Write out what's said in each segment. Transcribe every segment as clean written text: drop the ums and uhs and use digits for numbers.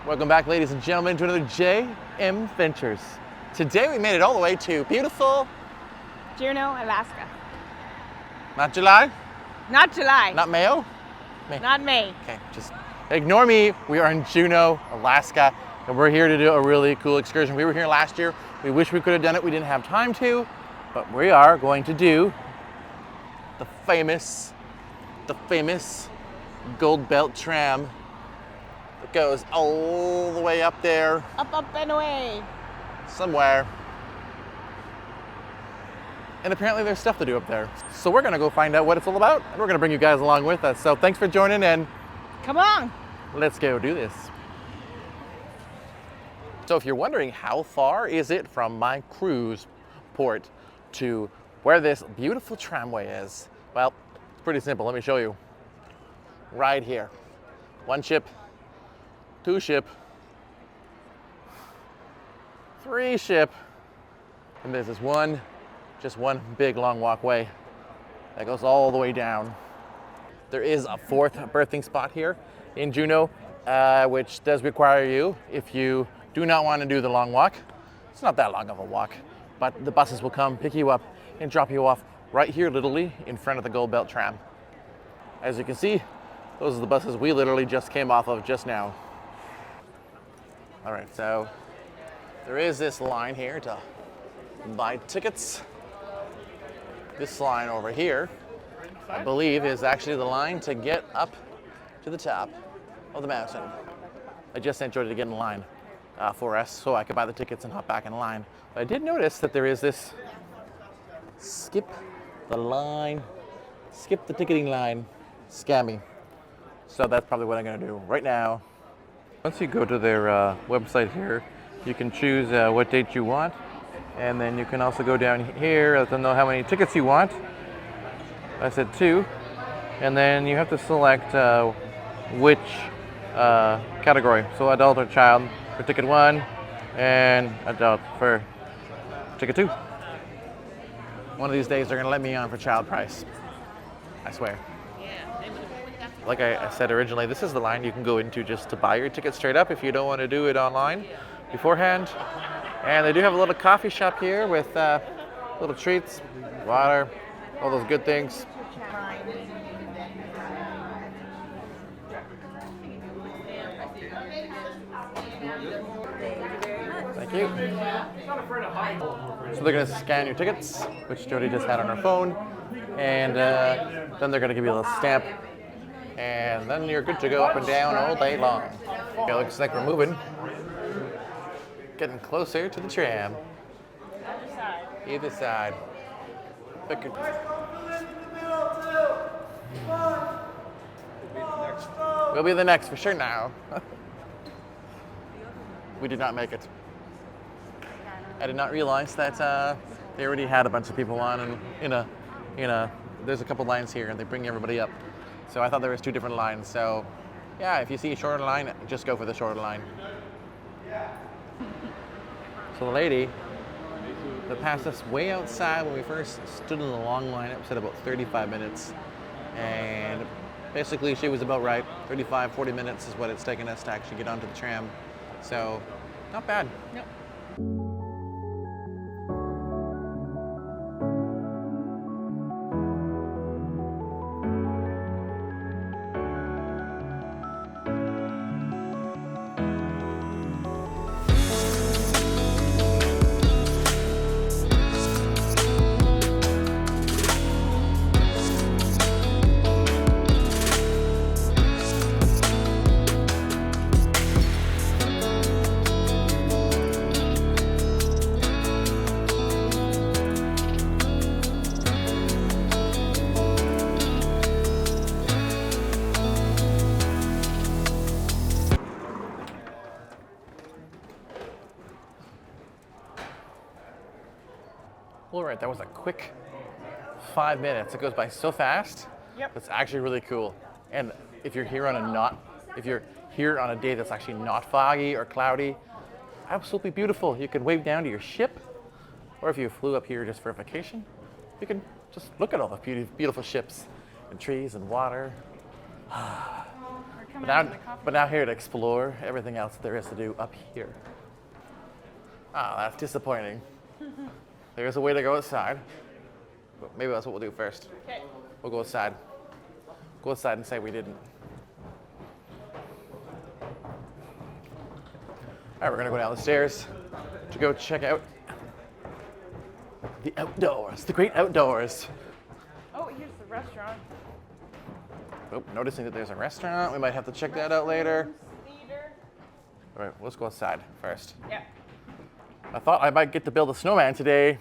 Welcome back, ladies and gentlemen, to another JM Ventures. Today we made it all the way to beautiful Juneau, Alaska. Not July? Not July. Not Mayo? Not May. Okay, just ignore me. We are in Juneau, Alaska, and we're here to do a really cool excursion. We were here last year. We wish we could have done it. We didn't have time to, but we are going to do the famous Gold Belt Tram. It goes all the way up there. Up and away. Somewhere. And apparently there's stuff to do up there. So we're gonna go find out what it's all about, and we're gonna bring you guys along with us. So thanks for joining, and Come on. let's go do this. So if you're wondering how far is it from my cruise port to where this beautiful tramway is, well, it's pretty simple. Let me show you. Right here. One ship, two ship, three ship, and there's this just one big long walkway that goes all the way down. There is a fourth berthing spot here in Juneau, which does require you, if you do not want to do the long walk, it's not that long of a walk, but the buses will come pick you up and drop you off right here, literally in front of the Gold Belt Tram. As you can see, those are the buses we literally just came off of just now. All right, so there is this line here to buy tickets. This line over here, I believe, is actually the line to get up to the top of the mountain. I just sent Jody to get in line for us so I could buy the tickets and hop back in line. But I did notice that there is this skip the ticketing line scammy. So that's probably what I'm gonna do right now. Once you go to their website here, you can choose what date you want, and then you can also go down here, let them know how many tickets you want. I said 2, and then you have to select which category. So adult or child for ticket 1, and adult for ticket 2. One of these days they're gonna let me on for child price, I swear. Like I said originally, this is the line you can go into just to buy your ticket straight up if you don't want to do it online beforehand. And they do have a little coffee shop here with little treats, water, all those good things. Thank you. So they're going to scan your tickets, which Jody just had on her phone, and then they're going to give you a little stamp, and then you're good to go up and down all day long. Okay, looks like we're moving. Getting closer to the tram. Either side. We'll be the next for sure now. We did not make it. I did not realize that they already had a bunch of people on, and there's a couple lines here, and they bring everybody up. So I thought there was 2 different lines. So yeah, if you see a shorter line, just go for the shorter line. So the lady that passed us way outside when we first stood in the long line, it said about 35 minutes. And basically she was about right. 35, 40 minutes is what it's taken us to actually get onto the tram. So not bad. Nope. All right, that was a quick 5 minutes. It goes by so fast. Yep. It's actually really cool. And if you're here on a day that's actually not foggy or cloudy, absolutely beautiful. You can wave down to your ship, or if you flew up here just for a vacation, you can just look at all the beautiful ships and trees and water. coming out of the coffee But now here to explore everything else there is to do up here. Ah, that's disappointing. There's a way to go outside. But maybe that's what we'll do first. Okay. We'll go outside. Go outside and say we didn't. All right, we're gonna go down the stairs to go check out the outdoors, the great outdoors. Oh, here's the restaurant. Oh, noticing that there's a restaurant. We might have to check that out later. Theater. All right, let's go outside first. Yeah. I thought I might get to build a snowman today,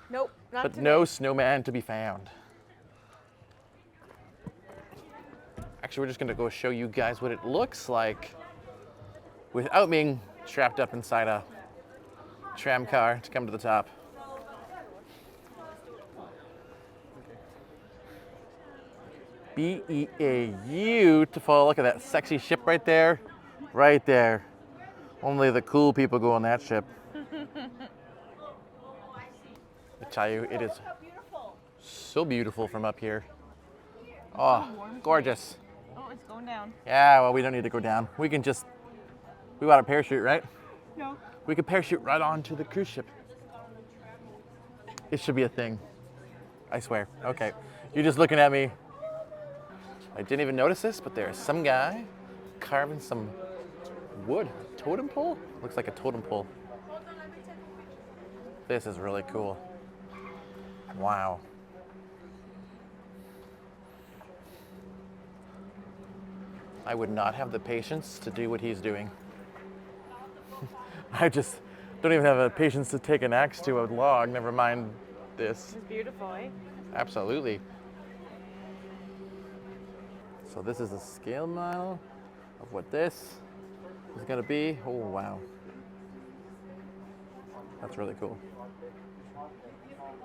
Nope, not but today. no snowman to be found. Actually, we're just gonna go show you guys what it looks like without being trapped up inside a tram car to come to the top. Beautiful. Look at that sexy ship right there. Right there. Only the cool people go on that ship. I tell you, it is so beautiful from up here. Oh, gorgeous. Oh, it's going down. Yeah, well, we don't need to go down. We can just, we got a parachute, right? No. We could parachute right onto the cruise ship. It should be a thing. I swear. Okay. You're just looking at me. I didn't even notice this, but there's some guy carving some wood. Totem pole? Looks like a totem pole. This is really cool. Wow. I would not have the patience to do what he's doing. I just don't even have the patience to take an axe to a log, never mind this. It's beautiful, eh? Absolutely. So this is a scale model of what this is going to be. Oh, wow. That's really cool.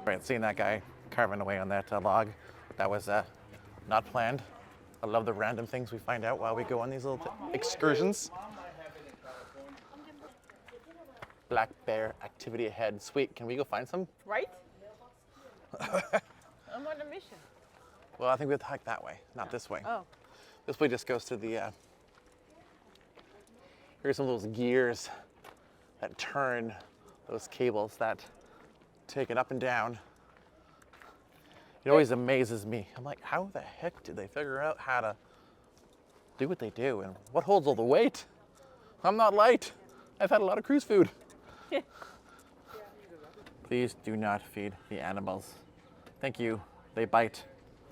Right, seeing that guy carving away on that log, that was not planned. I love the random things we find out while we go on these little excursions. Black bear activity ahead. Sweet, can we go find some? Right? I'm on a mission. Well, I think we have to hike that way, not this way. Oh. This way just goes to the, here's some of those gears that turn those cables that take it up and down. It always amazes me. I'm like, how the heck did they figure out how to do what they do? And what holds all the weight? I'm not light. I've had a lot of cruise food. Please do not feed the animals. Thank you. They bite.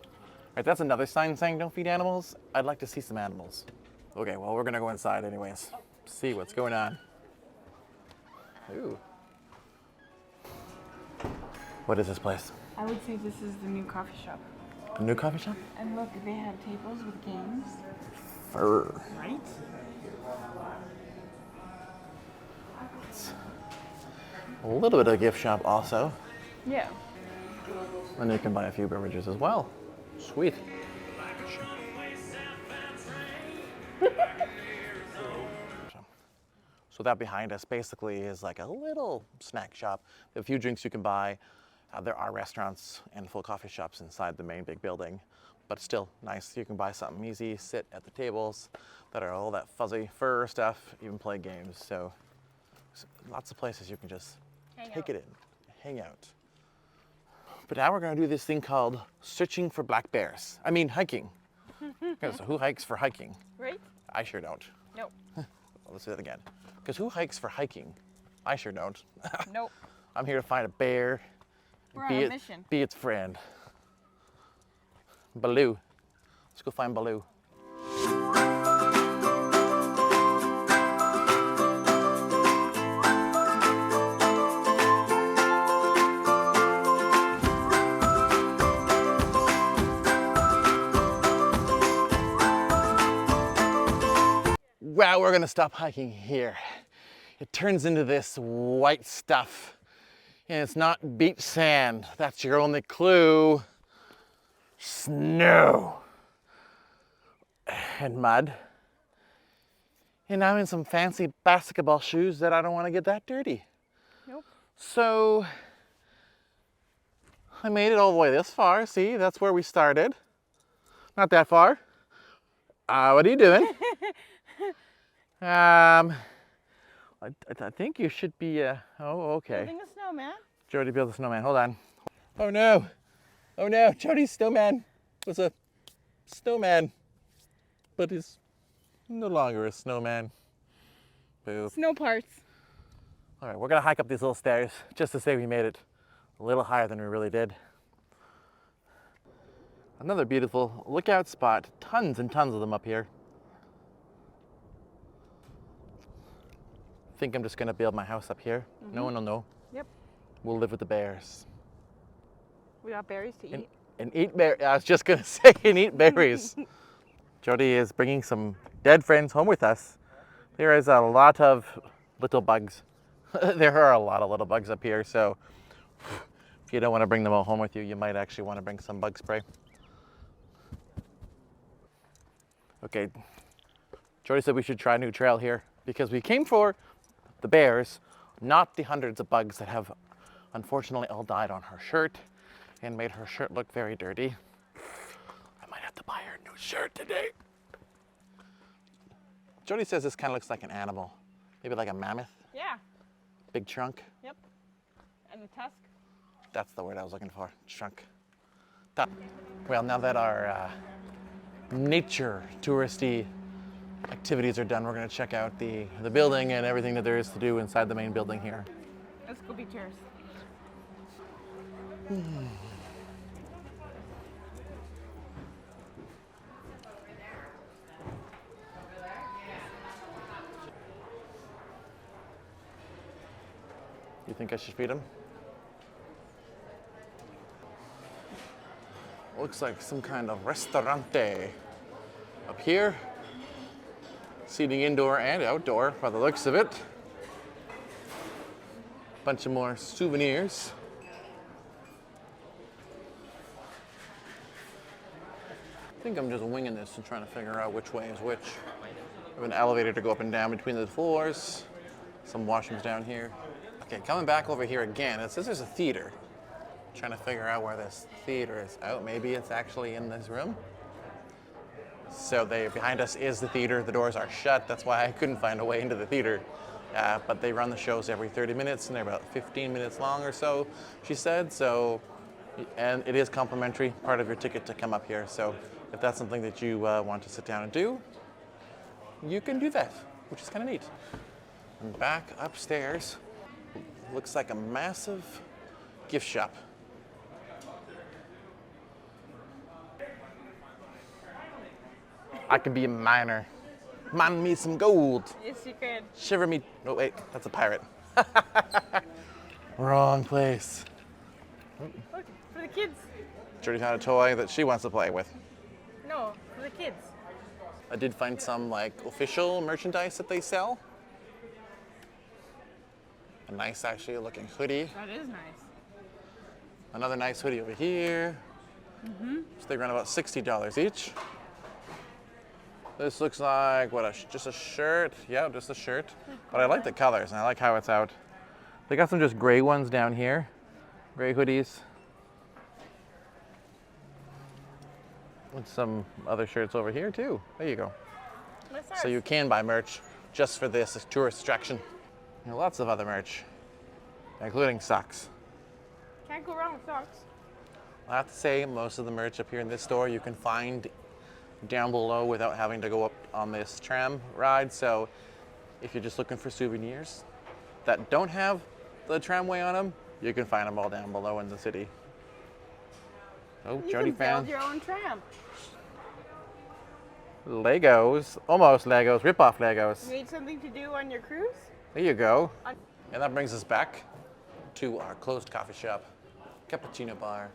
All right, that's another sign saying don't feed animals. I'd like to see some animals. Okay, well, we're gonna go inside anyways. See what's going on. Ooh. What is this place? I would say this is the new coffee shop. A new coffee shop? And look, they have tables with games. Fur. Right? A little bit of a gift shop also. Yeah. And you can buy a few beverages as well. Sweet. So that behind us basically is like a little snack shop. There are a few drinks you can buy. There are restaurants and full coffee shops inside the main big building, but it's still nice. You can buy something easy, sit at the tables that are all that fuzzy fur stuff, even play games. So lots of places you can just take it in, hang out. But now we're gonna do this thing called searching for black bears. I mean, hiking. Okay, so who hikes for hiking? Right? I sure don't. Nope. Let's do that again. Because who hikes for hiking? I sure don't. Nope. I'm here to find a bear. We're on a mission. Be its friend. Baloo. Let's go find Baloo. Wow, we're gonna stop hiking here. It turns into this white stuff. And it's not beach sand. That's your only clue. Snow. And mud. And I'm in some fancy basketball shoes that I don't want to get that dirty. Nope. So I made it all the way this far. See, that's where we started. Not that far. What are you doing? I think you should be, oh, okay. Building a snowman. Jody built a snowman, hold on. Oh no, oh no, Jody's snowman was a snowman, but is no longer a snowman. Boo. Snow parts. All right, we're gonna hike up these little stairs just to say we made it a little higher than we really did. Another beautiful lookout spot, tons and tons of them up here. I think I'm just gonna build my house up here. No one will know. Yep. We'll live with the bears. We got berries to eat. And eat berries. I was just gonna say, and eat berries. Jody is bringing some dead friends home with us. There is a lot of little bugs. There are a lot of little bugs up here, so if you don't want to bring them all home with you, you might actually want to bring some bug spray. Okay, Jody said we should try a new trail here because we came for the bears, not the hundreds of bugs that have unfortunately all died on her shirt and made her shirt look very dirty. I might have to buy her a new shirt today. Jody says this kind of looks like an animal, maybe like a mammoth. Yeah. Big trunk. Yep. And the tusk. That's the word I was looking for, trunk. Well, now that our nature touristy activities are done, we're going to check out the building and everything that there is to do inside the main building here. Let's go be tourists. You think I should feed him? Looks like some kind of restaurante up here. Seating indoor and outdoor by the looks of it. Bunch of more souvenirs. I think I'm just winging this and trying to figure out which way is which. I have an elevator to go up and down between the floors. Some washrooms down here. Okay, coming back over here again, it says there's a theater. Trying to figure out where this theater is. Oh, maybe it's actually in this room. So behind us is the theater. The doors are shut. That's why I couldn't find a way into the theater. But they run the shows every 30 minutes, and they're about 15 minutes long or so, she said. So, and it is complimentary, part of your ticket to come up here. So if that's something that you want to sit down and do, you can do that, which is kind of neat. And back upstairs, looks like a massive gift shop. I can be a miner. Mine me some gold. Yes, you could. Shiver me. Oh, wait, that's a pirate. Wrong place. Look, for the kids. Jody found a toy that she wants to play with. No, for the kids. I did find some like official merchandise that they sell. A nice actually looking hoodie. That is nice. Another nice hoodie over here. So they run about $60 each. This looks like, what, just a shirt? Yeah, just a shirt. But I like the colors and I like how it's out. They got some just gray ones down here. Gray hoodies. And some other shirts over here too. There you go. So you can buy merch just for this tourist attraction. There are lots of other merch, including socks. Can't go wrong with socks. I have to say, most of the merch up here in this store you can find down below without having to go up on this tram ride. So if you're just looking for souvenirs that don't have the tramway on them, you can find them all down below in the city. Oh, Jody found build your own tram. Legos, almost Legos, rip-off Legos. You need something to do on your cruise? There you go. And that brings us back to our closed coffee shop, Cappuccino Bar.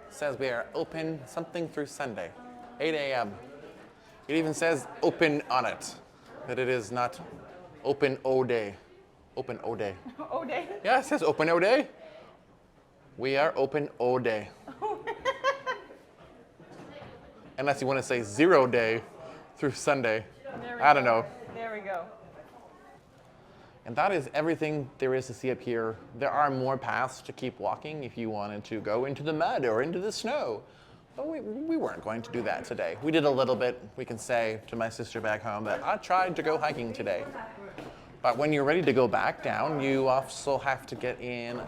It says we are open something through Sunday, 8 a.m. It even says open on it, that it is not open all day. Open all day. All day? Yeah, it says open all day. We are open all day. Unless you want to say 0 day through Sunday. I don't know. There we go. And that is everything there is to see up here. There are more paths to keep walking if you wanted to go into the mud or into the snow But we weren't going to do that today. We did a little bit. We can say to my sister back home that I tried to go hiking today. But when you're ready to go back down, you also have to get in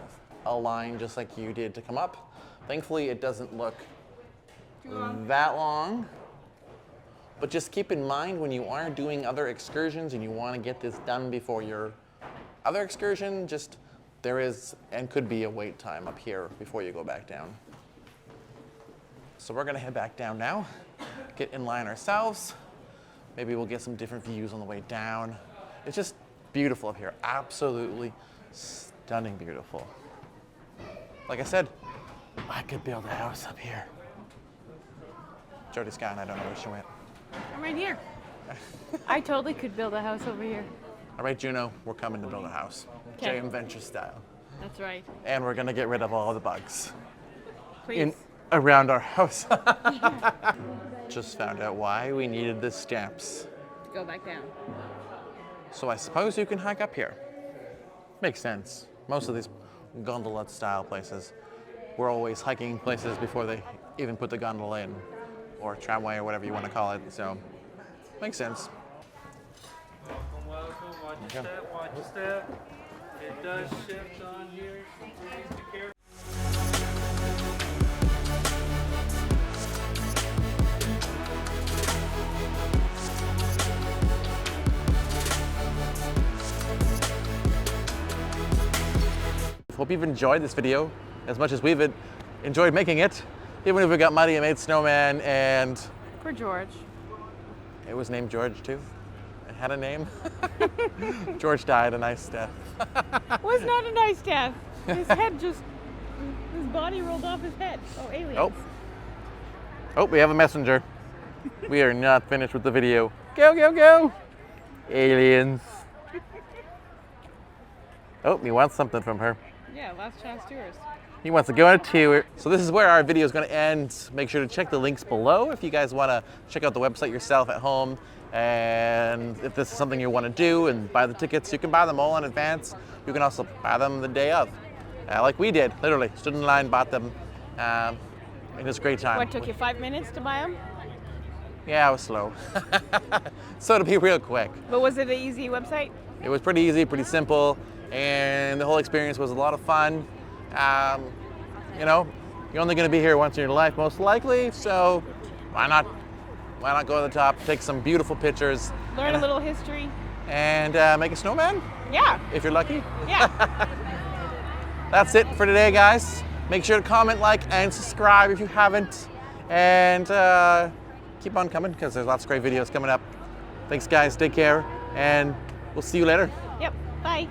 a line just like you did to come up. Thankfully, it doesn't look that long. But just keep in mind when you are doing other excursions and you want to get this done before your other excursion, just there is and could be a wait time up here before you go back down. So we're gonna head back down now, get in line ourselves. Maybe we'll get some different views on the way down. It's just beautiful up here, absolutely stunning beautiful. Like I said, I could build a house up here. Jody's gone, I don't know where she went. I'm right here. I totally could build a house over here. All right, Juneau, we're coming to build a house. Okay. JM Venture style. That's right. And we're gonna get rid of all the bugs Please. around our house. Just found out why we needed the steps. Go back down. So I suppose you can hike up here. Makes sense. Most of these gondola style places were always hiking places before they even put the gondola in, or tramway or whatever you want to call it. So makes sense. Welcome, watch your step, watch your step. It does shift on here, so please be careful. Hope you've enjoyed this video as much as we've enjoyed making it. Even if we got muddy and made snowman, and For George. it was named George too. It had a name. George died a nice death. Was not a nice death. His head just, his body rolled off his head. Oh, aliens. Oh, we have a messenger. We are not finished with the video. Go, go, go! Aliens. Oh, he wants something from her. Yeah, last chance tours. He wants to go on a tour. So this is where our video is going to end. Make sure to check the links below if you guys want to check out the website yourself at home. And if this is something you want to do and buy the tickets, you can buy them all in advance. You can also buy them the day of, like we did. Literally stood in line, bought them. It was a great time. What, took you 5 minutes to buy them? Yeah, I was slow. So it'll be real quick. But was it an easy website? It was pretty easy, pretty simple, and the whole experience was a lot of fun. You know, you're only going to be here once in your life, most likely, so why not? Why not go to the top, take some beautiful pictures, Learn a little history. and make a snowman Yeah, if you're lucky. yeah. That's it for today, guys. Make sure to comment, like, and subscribe if you haven't, and keep on coming because there's lots of great videos coming up. Thanks, guys. Take care, and we'll see you later. Yep, bye.